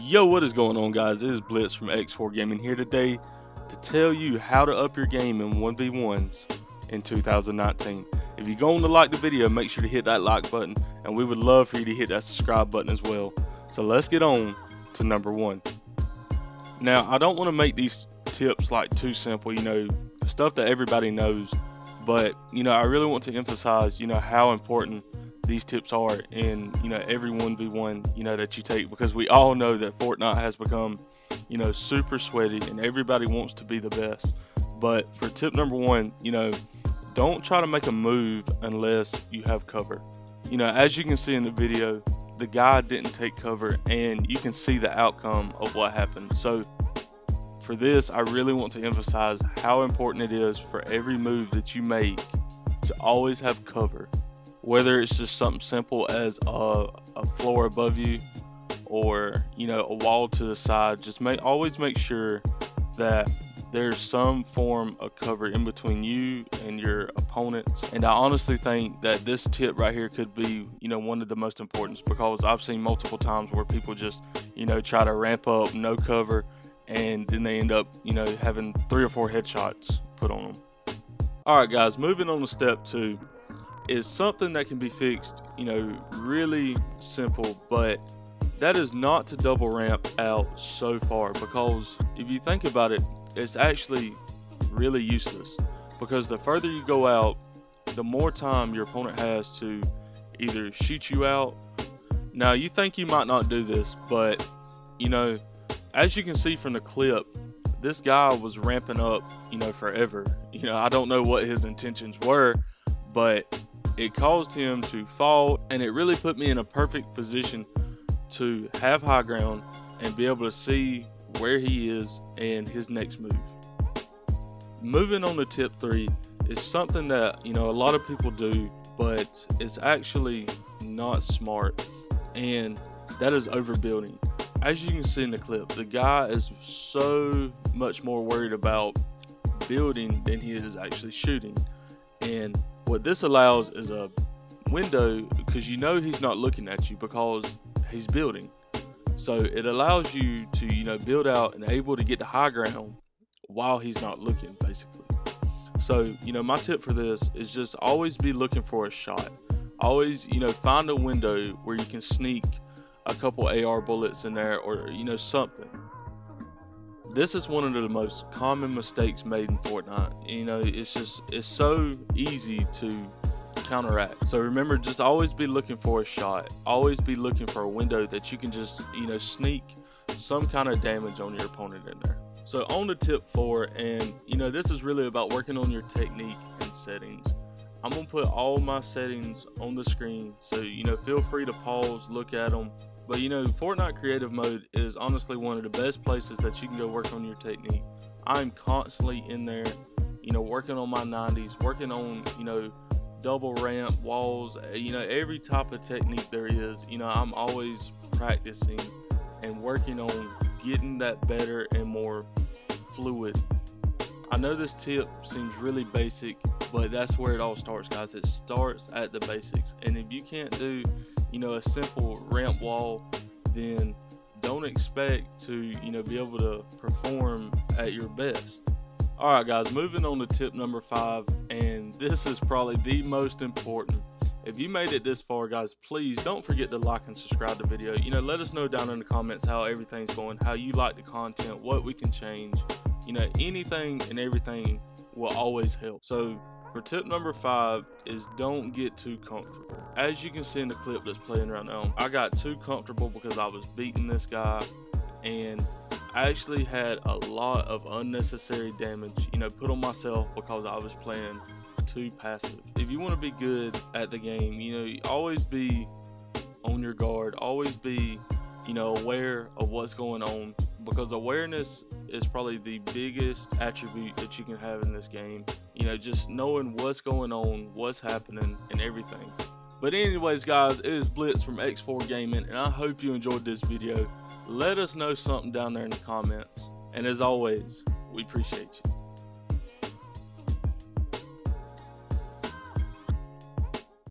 Yo, what is going on, guys? It is Blitz from X4 Gaming here today to tell you how to up your game in 1v1s in 2019. If you're going to like the video, make sure to hit that like button, and we would love for you to hit that subscribe button as well. So let's get on to number one. Now, I don't want to make these tips like too simple, stuff that everybody knows, but I really want to emphasize, how important these tips are in every 1v1 that you take, because we all know that Fortnite has become super sweaty and everybody wants to be the best. But for tip number one, don't try to make a move unless you have cover. As you can see in the video, the guy didn't take cover and you can see the outcome of what happened. So for this, I really want to emphasize how important it is for every move that you make to always have cover. Whether it's just something simple as a floor above you or a wall to the side, just always make sure that there's some form of cover in between you and your opponents. And I honestly think that this tip right here could be one of the most important, because I've seen multiple times where people just try to ramp up no cover, and then they end up having 3 or 4 headshots put on them. Alright guys, moving on to step 2 is something that can be fixed, really simple, but that is not to double ramp out so far, because if you think about it, it's actually really useless, because the further you go out, the more time your opponent has to either shoot you out. Now, you think you might not do this, but as you can see from the clip, this guy was ramping up forever. I don't know what his intentions were, but it caused him to fall, and it really put me in a perfect position to have high ground and be able to see where he is and his next move. Moving on to tip 3 is something that a lot of people do, but it's actually not smart, and that is overbuilding. As you can see in the clip, the guy is so much more worried about building than he is actually shooting. And what this allows is a window, because he's not looking at you because he's building. So it allows you to build out and able to get to high ground while he's not looking, basically. So my tip for this is just always be looking for a shot. Always find a window where you can sneak a couple AR bullets in there, or something. This is one of the most common mistakes made in Fortnite. It's so easy to counteract. So remember, just always be looking for a shot. Always be looking for a window that you can just sneak some kind of damage on your opponent in there. So on to tip 4, and this is really about working on your technique and settings. I'm gonna put all my settings on the screen, so feel free to pause, look at them. But Fortnite creative mode is honestly one of the best places that you can go work on your technique. I'm constantly in there, working on my 90s, working on double ramp, walls, every type of technique there is. I'm always practicing and working on getting that better and more fluid. I know this tip seems really basic, but that's where it all starts, guys. It starts at the basics. And if you can't do a simple ramp wall, then don't expect to be able to perform at your best. Alright guys, moving on to tip number 5, and this is probably the most important. If you made it this far, guys, please don't forget to like and subscribe to the video. Let us know down in the comments how everything's going, how you like the content, what we can change. Anything and everything will always help. So for tip number 5 is don't get too comfortable. As you can see in the clip that's playing right now, I got too comfortable because I was beating this guy, and I actually had a lot of unnecessary damage put on myself because I was playing too passive. If you want to be good at the game, you always be on your guard, always be aware of what's going on, because awareness is probably the biggest attribute that you can have in this game. Just knowing what's going on, what's happening, and everything. But anyways, guys, it is Blitz from X4 Gaming, and I hope you enjoyed this video. Let us know something down there in the comments, and as always, we appreciate you.